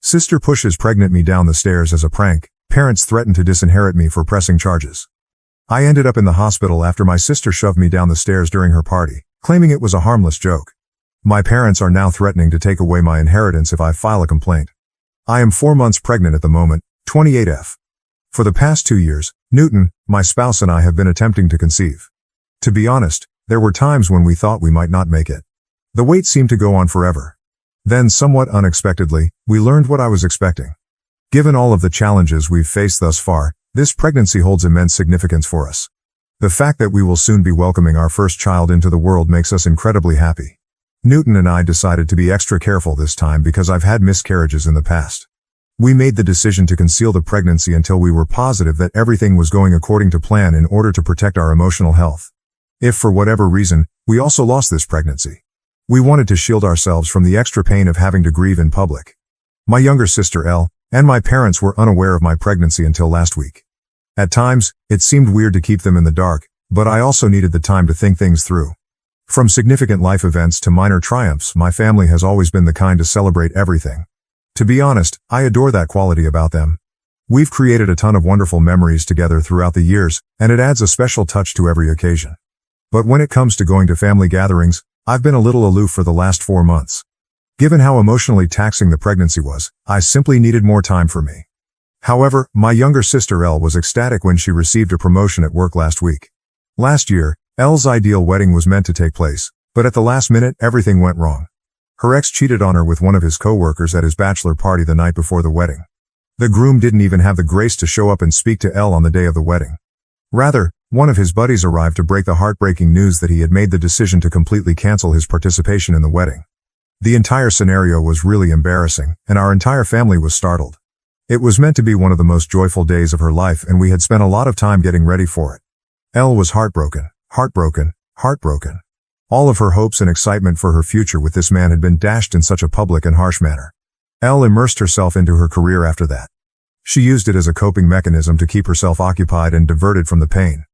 Sister pushes pregnant me down the stairs as a prank. Parents threaten to disinherit me for pressing charges. I ended up in the hospital after my sister shoved me down the stairs during her party, claiming it was a harmless joke. My parents are now threatening to take away my inheritance if I file a complaint. I am 4 months pregnant at the moment, 28F. For the past 2 years, Newton, my spouse and I have been attempting to conceive. To be honest, there were times when we thought we might not make it. The wait seemed to go on forever. Then, somewhat unexpectedly, we learned what I was expecting. Given all of the challenges we've faced thus far, this pregnancy holds immense significance for us. The fact that we will soon be welcoming our first child into the world makes us incredibly happy. Newton and I decided to be extra careful this time because I've had miscarriages in the past. We made the decision to conceal the pregnancy until we were positive that everything was going according to plan in order to protect our emotional health. If for whatever reason, we also lost this pregnancy, we wanted to shield ourselves from the extra pain of having to grieve in public. My younger sister Elle, and my parents were unaware of my pregnancy until last week. At times, it seemed weird to keep them in the dark, but I also needed the time to think things through. From significant life events to minor triumphs, my family has always been the kind to celebrate everything. To be honest, I adore that quality about them. We've created a ton of wonderful memories together throughout the years, and it adds a special touch to every occasion. But when it comes to going to family gatherings, I've been a little aloof for the last 4 months. Given how emotionally taxing the pregnancy was, I simply needed more time for me. However, my younger sister Elle was ecstatic when she received a promotion at work last week. Last year, Elle's ideal wedding was meant to take place, but at the last minute, everything went wrong. Her ex cheated on her with one of his co-workers at his bachelor party the night before the wedding. The groom didn't even have the grace to show up and speak to Elle on the day of the wedding. Rather, one of his buddies arrived to break the heartbreaking news that he had made the decision to completely cancel his participation in the wedding. The entire scenario was really embarrassing, and our entire family was startled. It was meant to be one of the most joyful days of her life, and we had spent a lot of time getting ready for it. Elle was heartbroken. All of her hopes and excitement for her future with this man had been dashed in such a public and harsh manner. Elle immersed herself into her career after that. She used it as a coping mechanism to keep herself occupied and diverted from the pain.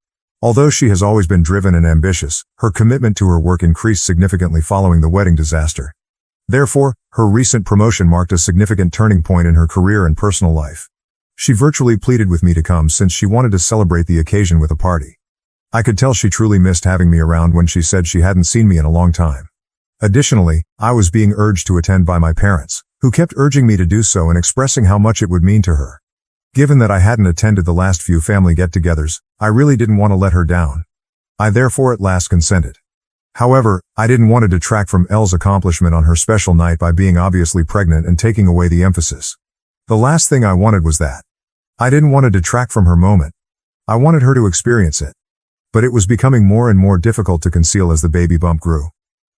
Although she has always been driven and ambitious, her commitment to her work increased significantly following the wedding disaster. Therefore, her recent promotion marked a significant turning point in her career and personal life. She virtually pleaded with me to come since she wanted to celebrate the occasion with a party. I could tell she truly missed having me around when she said she hadn't seen me in a long time. Additionally, I was being urged to attend by my parents, who kept urging me to do so and expressing how much it would mean to her. Given that I hadn't attended the last few family get-togethers, I really didn't want to let her down. I therefore at last consented. However, I didn't want to detract from Elle's accomplishment on her special night by being obviously pregnant and taking away the emphasis. The last thing I wanted was that. I didn't want to detract from her moment. I wanted her to experience it. But it was becoming more and more difficult to conceal as the baby bump grew.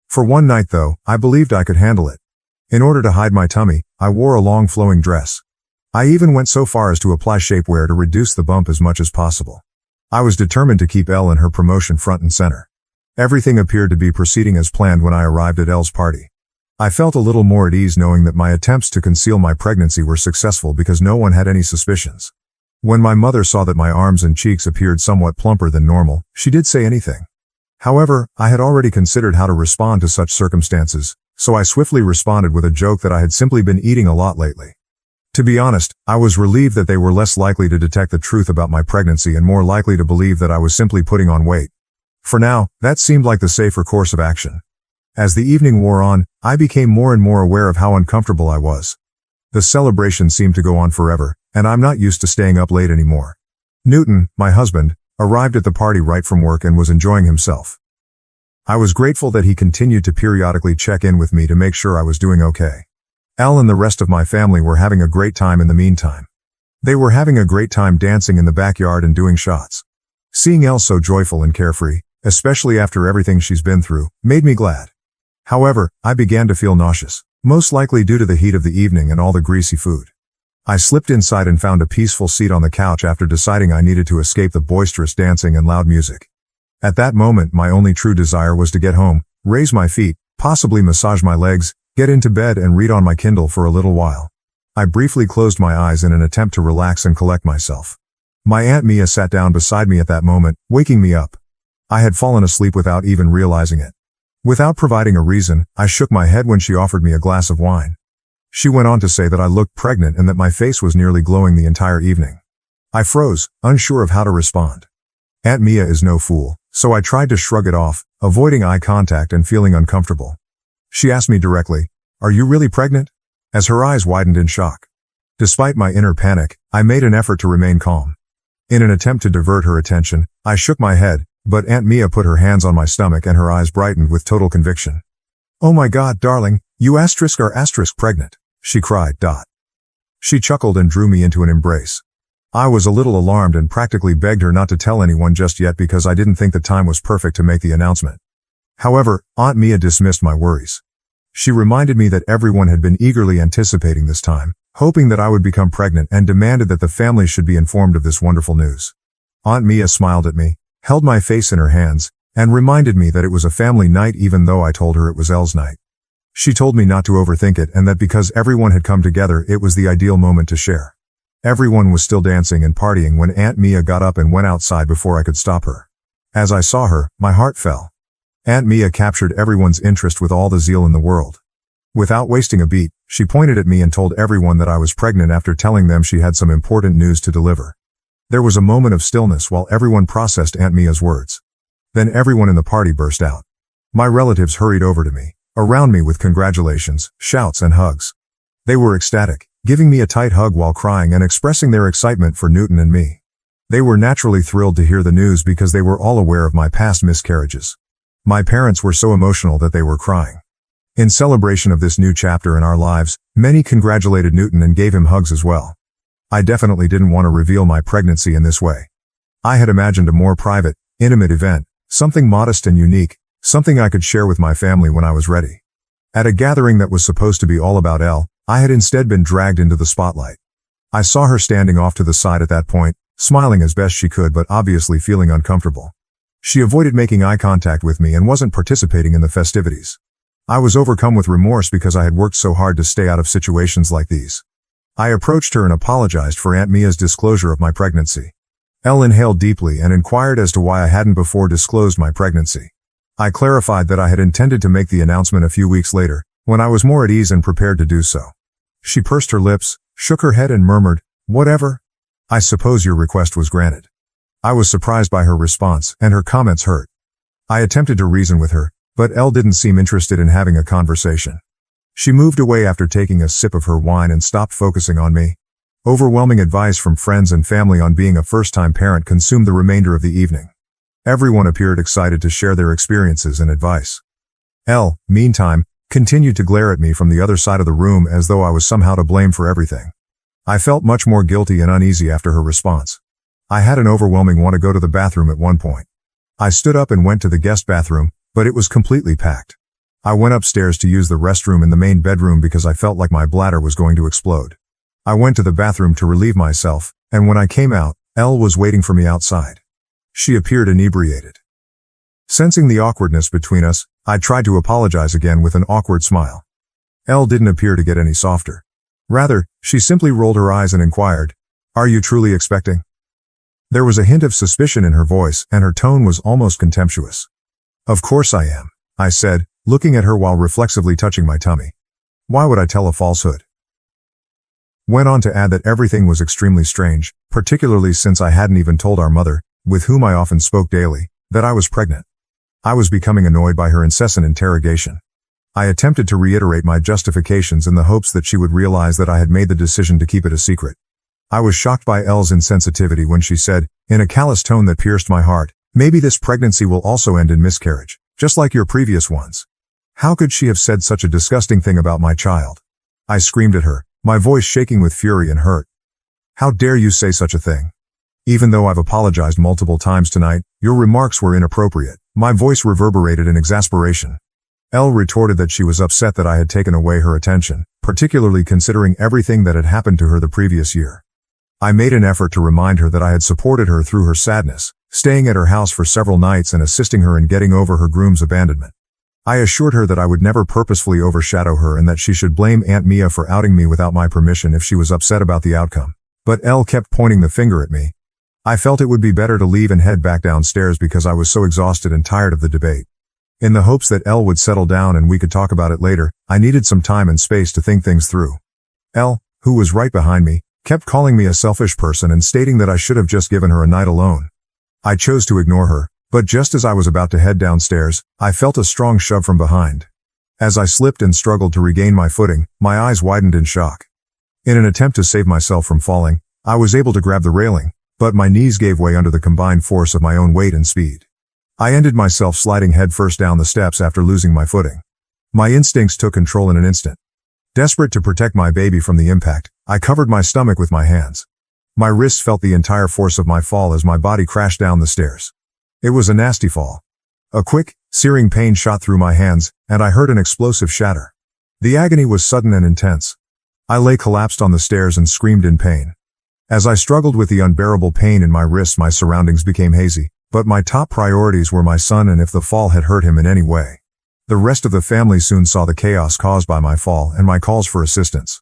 For one night though, I believed I could handle it. In order to hide my tummy, I wore a long flowing dress. I even went so far as to apply shapewear to reduce the bump as much as possible. I was determined to keep Elle and her promotion front and center. Everything appeared to be proceeding as planned when I arrived at Elle's party. I felt a little more at ease knowing that my attempts to conceal my pregnancy were successful because no one had any suspicions. When my mother saw that my arms and cheeks appeared somewhat plumper than normal, she did say anything. However, I had already considered how to respond to such circumstances, so I swiftly responded with a joke that I had simply been eating a lot lately. To be honest, I was relieved that they were less likely to detect the truth about my pregnancy and more likely to believe that I was simply putting on weight. For now, that seemed like the safer course of action. As the evening wore on, I became more and more aware of how uncomfortable I was. The celebration seemed to go on forever, and I'm not used to staying up late anymore. Newton, my husband, arrived at the party right from work and was enjoying himself. I was grateful that he continued to periodically check in with me to make sure I was doing okay. Elle and the rest of my family were having a great time in the meantime. They were having a great time dancing in the backyard and doing shots. Seeing Elle so joyful and carefree, especially after everything she's been through, made me glad. However, I began to feel nauseous, most likely due to the heat of the evening and all the greasy food. I slipped inside and found a peaceful seat on the couch after deciding I needed to escape the boisterous dancing and loud music. At that moment, my only true desire was to get home, raise my feet, possibly massage my legs, get into bed and read on my Kindle for a little while. I briefly closed my eyes in an attempt to relax and collect myself. My Aunt Mia sat down beside me at that moment, waking me up. I had fallen asleep without even realizing it. Without providing a reason, I shook my head when she offered me a glass of wine. She went on to say that I looked pregnant and that my face was nearly glowing the entire evening. I froze, unsure of how to respond. Aunt Mia is no fool, so I tried to shrug it off, avoiding eye contact and feeling uncomfortable. She asked me directly, "Are you really pregnant?" as her eyes widened in shock. Despite my inner panic, I made an effort to remain calm. In an attempt to divert her attention, I shook my head, but Aunt Mia put her hands on my stomach and her eyes brightened with total conviction. "Oh my God, darling, you are pregnant," she cried. She chuckled and drew me into an embrace. I was a little alarmed and practically begged her not to tell anyone just yet because I didn't think the time was perfect to make the announcement. However, Aunt Mia dismissed my worries. She reminded me that everyone had been eagerly anticipating this time, hoping that I would become pregnant, and demanded that the family should be informed of this wonderful news. Aunt Mia smiled at me, held my face in her hands, and reminded me that it was a family night even though I told her it was Elle's night. She told me not to overthink it and that because everyone had come together it was the ideal moment to share. Everyone was still dancing and partying when Aunt Mia got up and went outside before I could stop her. As I saw her, my heart fell. Aunt Mia captured everyone's interest with all the zeal in the world. Without wasting a beat, she pointed at me and told everyone that I was pregnant after telling them she had some important news to deliver. There was a moment of stillness while everyone processed Aunt Mia's words. Then everyone in the party burst out. My relatives hurried over to me, around me with congratulations, shouts and hugs. They were ecstatic, giving me a tight hug while crying and expressing their excitement for Newton and me. They were naturally thrilled to hear the news because they were all aware of my past miscarriages. My parents were so emotional that they were crying. In celebration of this new chapter in our lives, many congratulated Newton and gave him hugs as well. I definitely didn't want to reveal my pregnancy in this way. I had imagined a more private, intimate event, something modest and unique, something I could share with my family when I was ready. At a gathering that was supposed to be all about Elle, I had instead been dragged into the spotlight. I saw her standing off to the side at that point, smiling as best she could but obviously feeling uncomfortable. She avoided making eye contact with me and wasn't participating in the festivities. I was overcome with remorse because I had worked so hard to stay out of situations like these. I approached her and apologized for Aunt Mia's disclosure of my pregnancy. Elle inhaled deeply and inquired as to why I hadn't before disclosed my pregnancy. I clarified that I had intended to make the announcement a few weeks later, when I was more at ease and prepared to do so. She pursed her lips, shook her head and murmured, "Whatever. I suppose your request was granted." I was surprised by her response, and her comments hurt. I attempted to reason with her, but Elle didn't seem interested in having a conversation. She moved away after taking a sip of her wine and stopped focusing on me. Overwhelming advice from friends and family on being a first-time parent consumed the remainder of the evening. Everyone appeared excited to share their experiences and advice. Elle, meantime, continued to glare at me from the other side of the room as though I was somehow to blame for everything. I felt much more guilty and uneasy after her response. I had an overwhelming want to go to the bathroom at one point. I stood up and went to the guest bathroom, but it was completely packed. I went upstairs to use the restroom in the main bedroom because I felt like my bladder was going to explode. I went to the bathroom to relieve myself, and when I came out, Elle was waiting for me outside. She appeared inebriated. Sensing the awkwardness between us, I tried to apologize again with an awkward smile. Elle didn't appear to get any softer. Rather, she simply rolled her eyes and inquired, "Are you truly expecting?" There was a hint of suspicion in her voice, and her tone was almost contemptuous. "Of course I am," I said, looking at her while reflexively touching my tummy. Why would I tell a falsehood? Went on to add that everything was extremely strange, particularly since I hadn't even told our mother, with whom I often spoke daily, that I was pregnant. I was becoming annoyed by her incessant interrogation. I attempted to reiterate my justifications in the hopes that she would realize that I had made the decision to keep it a secret. I was shocked by Elle's insensitivity when she said, in a callous tone that pierced my heart, "Maybe this pregnancy will also end in miscarriage, just like your previous ones." How could she have said such a disgusting thing about my child? I screamed at her, my voice shaking with fury and hurt. "How dare you say such a thing? Even though I've apologized multiple times tonight, your remarks were inappropriate." My voice reverberated in exasperation. Elle retorted that she was upset that I had taken away her attention, particularly considering everything that had happened to her the previous year. I made an effort to remind her that I had supported her through her sadness, staying at her house for several nights and assisting her in getting over her groom's abandonment. I assured her that I would never purposefully overshadow her and that she should blame Aunt Mia for outing me without my permission if she was upset about the outcome. But Elle kept pointing the finger at me. I felt it would be better to leave and head back downstairs because I was so exhausted and tired of the debate. In the hopes that Elle would settle down and we could talk about it later, I needed some time and space to think things through. Elle, who was right behind me, kept calling me a selfish person and stating that I should have just given her a night alone. I chose to ignore her, but just as I was about to head downstairs, I felt a strong shove from behind. As I slipped and struggled to regain my footing, my eyes widened in shock. In an attempt to save myself from falling, I was able to grab the railing, but my knees gave way under the combined force of my own weight and speed. I ended myself sliding headfirst down the steps after losing my footing. My instincts took control in an instant. Desperate to protect my baby from the impact, I covered my stomach with my hands. My wrists felt the entire force of my fall as my body crashed down the stairs. It was a nasty fall. A quick, searing pain shot through my hands, and I heard an explosive shatter. The agony was sudden and intense. I lay collapsed on the stairs and screamed in pain. As I struggled with the unbearable pain in my wrists, my surroundings became hazy, but my top priorities were my son and if the fall had hurt him in any way. The rest of the family soon saw the chaos caused by my fall and my calls for assistance.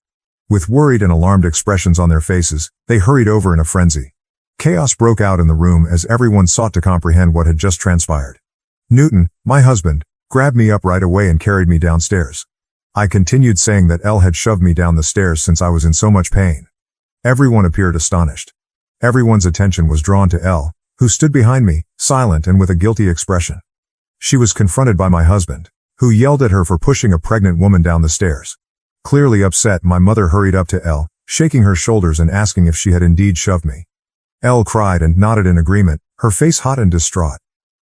With worried and alarmed expressions on their faces, they hurried over in a frenzy. Chaos broke out in the room as everyone sought to comprehend what had just transpired. Newton, my husband, grabbed me up right away and carried me downstairs. I continued saying that Elle had shoved me down the stairs since I was in so much pain. Everyone appeared astonished. Everyone's attention was drawn to Elle, who stood behind me, silent and with a guilty expression. She was confronted by my husband, who yelled at her for pushing a pregnant woman down the stairs. Clearly upset, my mother hurried up to Elle, shaking her shoulders and asking if she had indeed shoved me. Elle cried and nodded in agreement, her face hot and distraught.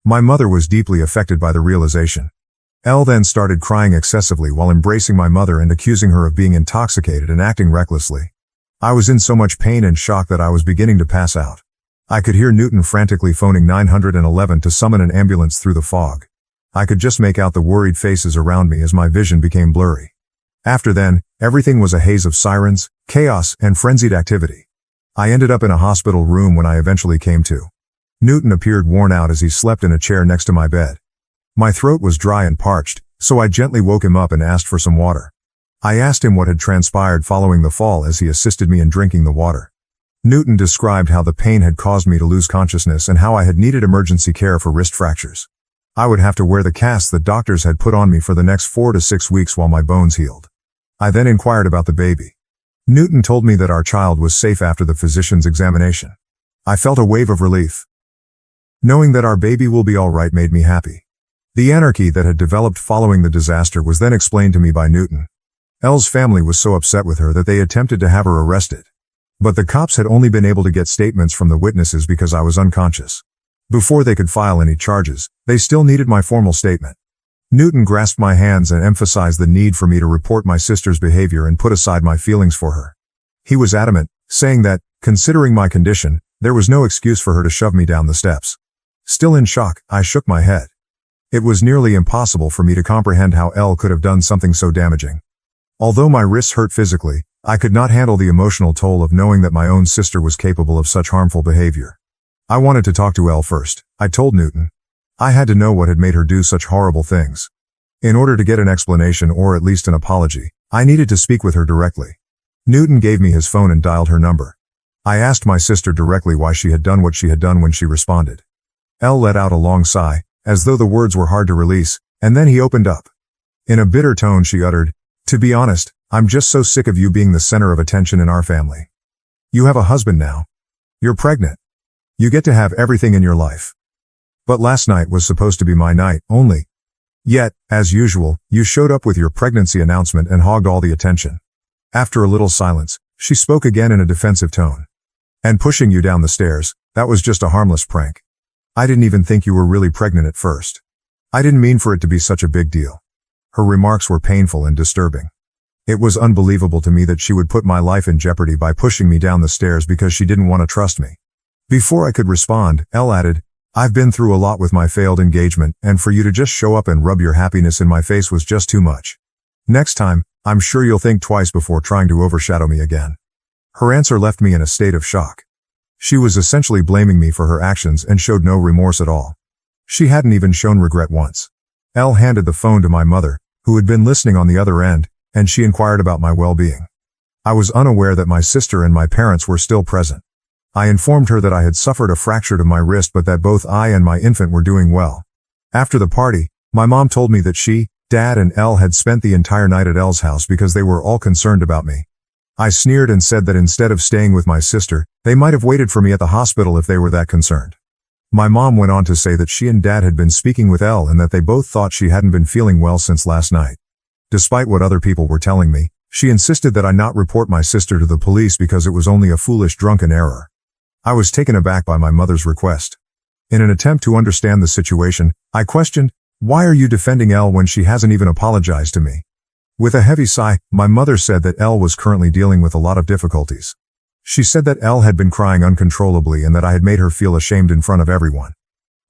My mother was deeply affected by the realization. Elle then started crying excessively while embracing my mother and accusing her of being intoxicated and acting recklessly. I was in so much pain and shock that I was beginning to pass out. I could hear Newton frantically phoning 911 to summon an ambulance through the fog. I could just make out the worried faces around me as my vision became blurry. After then, everything was a haze of sirens, chaos, and frenzied activity. I ended up in a hospital room when I eventually came to. Newton appeared worn out as he slept in a chair next to my bed. My throat was dry and parched, so I gently woke him up and asked for some water. I asked him what had transpired following the fall as he assisted me in drinking the water. Newton described how the pain had caused me to lose consciousness and how I had needed emergency care for wrist fractures. I would have to wear the cast that doctors had put on me for the next 4 to 6 weeks while my bones healed. I then inquired about the baby. Newton told me that our child was safe after the physician's examination. I felt a wave of relief. Knowing that our baby will be all right made me happy. The anarchy that had developed following the disaster was then explained to me by Newton. Elle's family was so upset with her that they attempted to have her arrested. But the cops had only been able to get statements from the witnesses because I was unconscious. Before they could file any charges, they still needed my formal statement. Newton grasped my hands and emphasized the need for me to report my sister's behavior and put aside my feelings for her. He was adamant, saying that, considering my condition, there was no excuse for her to shove me down the steps. Still in shock, I shook my head. It was nearly impossible for me to comprehend how Elle could have done something so damaging. Although my wrists hurt physically, I could not handle the emotional toll of knowing that my own sister was capable of such harmful behavior. I wanted to talk to Elle first, I told Newton. I had to know what had made her do such horrible things. In order to get an explanation or at least an apology, I needed to speak with her directly. Newton gave me his phone and dialed her number. I asked my sister directly why she had done what she had done when she responded. Elle let out a long sigh, as though the words were hard to release, and then he opened up. In a bitter tone she uttered, "To be honest, I'm just so sick of you being the center of attention in our family. You have a husband now. You're pregnant. You get to have everything in your life. But last night was supposed to be my night, only. Yet, as usual, you showed up with your pregnancy announcement and hogged all the attention." After a little silence, she spoke again in a defensive tone. "And pushing you down the stairs, that was just a harmless prank. I didn't even think you were really pregnant at first. I didn't mean for it to be such a big deal." Her remarks were painful and disturbing. It was unbelievable to me that she would put my life in jeopardy by pushing me down the stairs because she didn't want to trust me. Before I could respond, Elle added, "I've been through a lot with my failed engagement, and for you to just show up and rub your happiness in my face was just too much. Next time, I'm sure you'll think twice before trying to overshadow me again." Her answer left me in a state of shock. She was essentially blaming me for her actions and showed no remorse at all. She hadn't even shown regret once. Elle handed the phone to my mother, who had been listening on the other end, and she inquired about my well-being. I was unaware that my sister and my parents were still present. I informed her that I had suffered a fracture to my wrist but that both I and my infant were doing well. After the party, my mom told me that she, Dad and Elle had spent the entire night at Elle's house because they were all concerned about me. I sneered and said that instead of staying with my sister, they might have waited for me at the hospital if they were that concerned. My mom went on to say that she and Dad had been speaking with Elle and that they both thought she hadn't been feeling well since last night. Despite what other people were telling me, she insisted that I not report my sister to the police because it was only a foolish drunken error. I was taken aback by my mother's request. In an attempt to understand the situation, I questioned, "Why are you defending Elle when she hasn't even apologized to me?" With a heavy sigh, my mother said that Elle was currently dealing with a lot of difficulties. She said that Elle had been crying uncontrollably and that I had made her feel ashamed in front of everyone.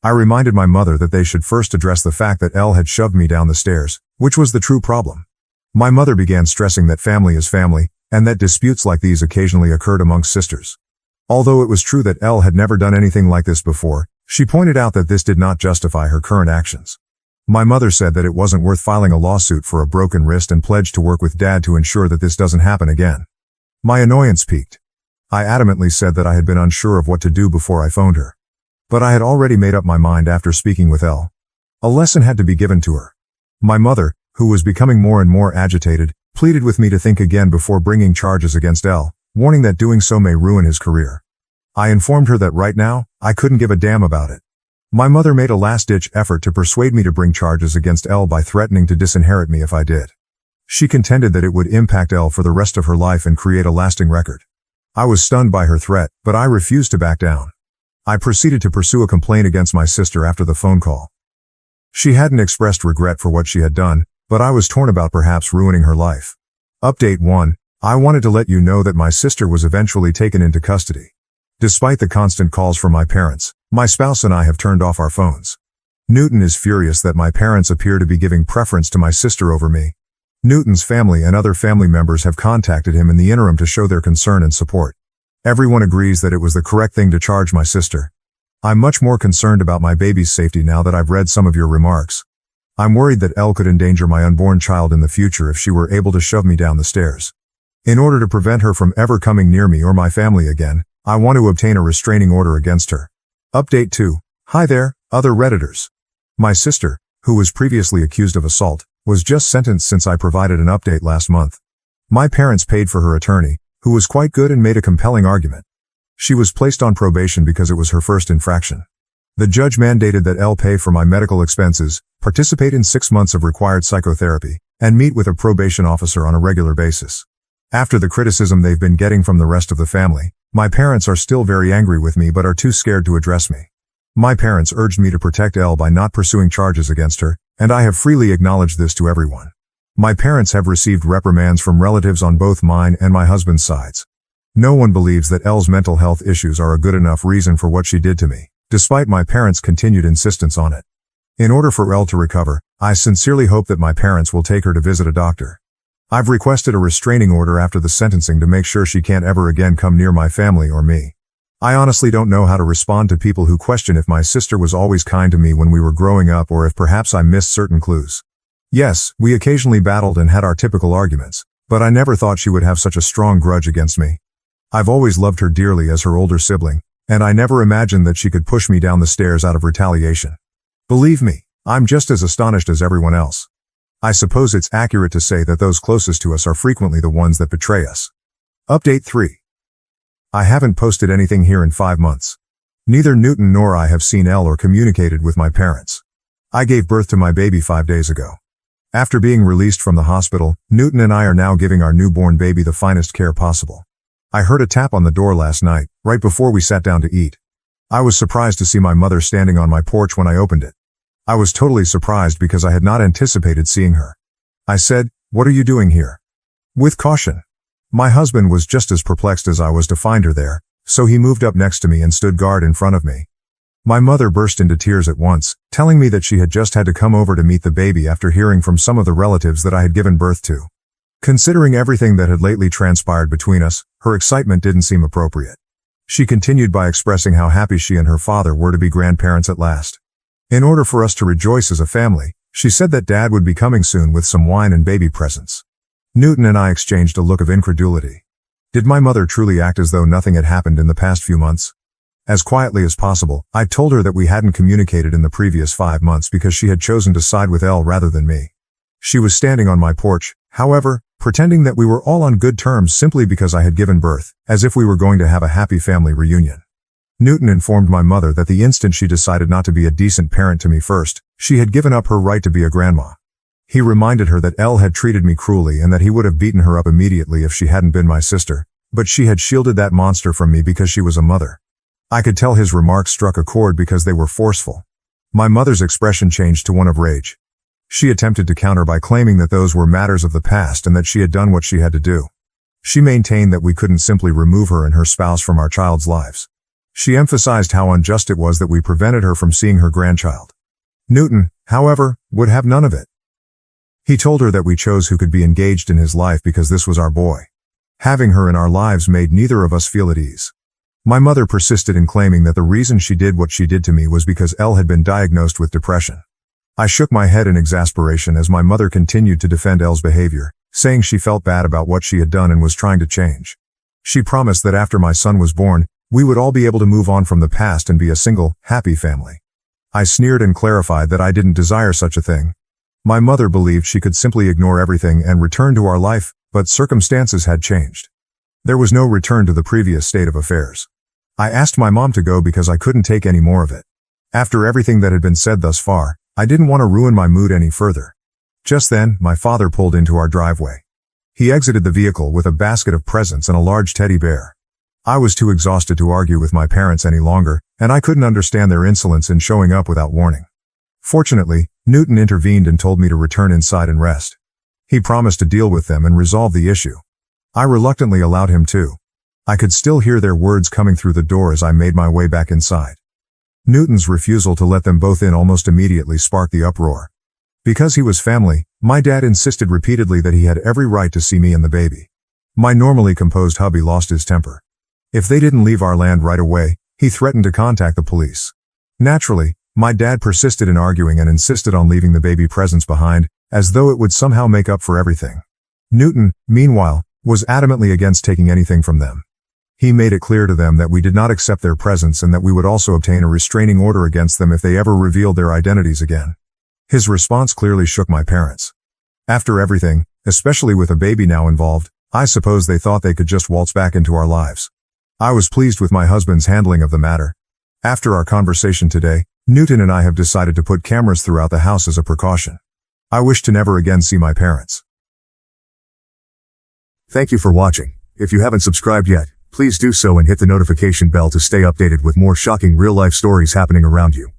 I reminded my mother that they should first address the fact that Elle had shoved me down the stairs, which was the true problem. My mother began stressing that family is family, and that disputes like these occasionally occurred amongst sisters. Although it was true that Elle had never done anything like this before, she pointed out that this did not justify her current actions. My mother said that it wasn't worth filing a lawsuit for a broken wrist and pledged to work with Dad to ensure that this doesn't happen again. My annoyance peaked. I adamantly said that I had been unsure of what to do before I phoned her. But I had already made up my mind after speaking with Elle. A lesson had to be given to her. My mother, who was becoming more and more agitated, pleaded with me to think again before bringing charges against Elle, warning that doing so may ruin his career. I informed her that right now, I couldn't give a damn about it. My mother made a last-ditch effort to persuade me to bring charges against Elle by threatening to disinherit me if I did. She contended that it would impact Elle for the rest of her life and create a lasting record. I was stunned by her threat, but I refused to back down. I proceeded to pursue a complaint against my sister after the phone call. She hadn't expressed regret for what she had done, but I was torn about perhaps ruining her life. Update 1. I wanted to let you know that my sister was eventually taken into custody. Despite the constant calls from my parents, my spouse and I have turned off our phones. Newton is furious that my parents appear to be giving preference to my sister over me. Newton's family and other family members have contacted him in the interim to show their concern and support. Everyone agrees that it was the correct thing to charge my sister. I'm much more concerned about my baby's safety now that I've read some of your remarks. I'm worried that Elle could endanger my unborn child in the future if she were able to shove me down the stairs. In order to prevent her from ever coming near me or my family again, I want to obtain a restraining order against her. Update 2. Hi there, other Redditors. My sister, who was previously accused of assault, was just sentenced since I provided an update last month. My parents paid for her attorney, who was quite good and made a compelling argument. She was placed on probation because it was her first infraction. The judge mandated that Elle pay for my medical expenses, participate in 6 months of required psychotherapy, and meet with a probation officer on a regular basis. After the criticism they've been getting from the rest of the family, my parents are still very angry with me but are too scared to address me. My parents urged me to protect Elle by not pursuing charges against her, and I have freely acknowledged this to everyone. My parents have received reprimands from relatives on both mine and my husband's sides. No one believes that Elle's mental health issues are a good enough reason for what she did to me, despite my parents' continued insistence on it. In order for Elle to recover, I sincerely hope that my parents will take her to visit a doctor. I've requested a restraining order after the sentencing to make sure she can't ever again come near my family or me. I honestly don't know how to respond to people who question if my sister was always kind to me when we were growing up or if perhaps I missed certain clues. Yes, we occasionally battled and had our typical arguments, but I never thought she would have such a strong grudge against me. I've always loved her dearly as her older sibling, and I never imagined that she could push me down the stairs out of retaliation. Believe me, I'm just as astonished as everyone else. I suppose it's accurate to say that those closest to us are frequently the ones that betray us. Update 3. I haven't posted anything here in 5 months. Neither Newton nor I have seen Elle or communicated with my parents. I gave birth to my baby 5 days ago. After being released from the hospital, Newton and I are now giving our newborn baby the finest care possible. I heard a tap on the door last night, right before we sat down to eat. I was surprised to see my mother standing on my porch when I opened it. I was totally surprised because I had not anticipated seeing her. I said, "What are you doing here?" With caution. My husband was just as perplexed as I was to find her there, so he moved up next to me and stood guard in front of me. My mother burst into tears at once, telling me that she had just had to come over to meet the baby after hearing from some of the relatives that I had given birth to. Considering everything that had lately transpired between us, her excitement didn't seem appropriate. She continued by expressing how happy she and her father were to be grandparents at last. In order for us to rejoice as a family, she said that Dad would be coming soon with some wine and baby presents. Newton and I exchanged a look of incredulity. Did my mother truly act as though nothing had happened in the past few months? As quietly as possible, I told her that we hadn't communicated in the previous 5 months because she had chosen to side with Elle rather than me. She was standing on my porch, however, pretending that we were all on good terms simply because I had given birth, as if we were going to have a happy family reunion. Newton informed my mother that the instant she decided not to be a decent parent to me first, she had given up her right to be a grandma. He reminded her that Elle had treated me cruelly and that he would have beaten her up immediately if she hadn't been my sister, but she had shielded that monster from me because she was a mother. I could tell his remarks struck a chord because they were forceful. My mother's expression changed to one of rage. She attempted to counter by claiming that those were matters of the past and that she had done what she had to do. She maintained that we couldn't simply remove her and her spouse from our child's lives. She emphasized how unjust it was that we prevented her from seeing her grandchild. Newton, however, would have none of it. He told her that we chose who could be engaged in his life because this was our boy. Having her in our lives made neither of us feel at ease. My mother persisted in claiming that the reason she did what she did to me was because Elle had been diagnosed with depression. I shook my head in exasperation as my mother continued to defend Elle's behavior, saying she felt bad about what she had done and was trying to change. She promised that after my son was born, we would all be able to move on from the past and be a single, happy family. I sneered and clarified that I didn't desire such a thing. My mother believed she could simply ignore everything and return to our life, but circumstances had changed. There was no return to the previous state of affairs. I asked my mom to go because I couldn't take any more of it. After everything that had been said thus far, I didn't want to ruin my mood any further. Just then, my father pulled into our driveway. He exited the vehicle with a basket of presents and a large teddy bear. I was too exhausted to argue with my parents any longer, and I couldn't understand their insolence in showing up without warning. Fortunately, Newton intervened and told me to return inside and rest. He promised to deal with them and resolve the issue. I reluctantly allowed him to. I could still hear their words coming through the door as I made my way back inside. Newton's refusal to let them both in almost immediately sparked the uproar. Because he was family, my dad insisted repeatedly that he had every right to see me and the baby. My normally composed hubby lost his temper. If they didn't leave our land right away, he threatened to contact the police. Naturally, my dad persisted in arguing and insisted on leaving the baby presents behind, as though it would somehow make up for everything. Newton, meanwhile, was adamantly against taking anything from them. He made it clear to them that we did not accept their presents and that we would also obtain a restraining order against them if they ever revealed their identities again. His response clearly shook my parents. After everything, especially with a baby now involved, I suppose they thought they could just waltz back into our lives. I was pleased with my husband's handling of the matter. After our conversation today, Newton and I have decided to put cameras throughout the house as a precaution. I wish to never again see my parents. Thank you for watching. If you haven't subscribed yet, please do so and hit the notification bell to stay updated with more shocking real-life stories happening around you.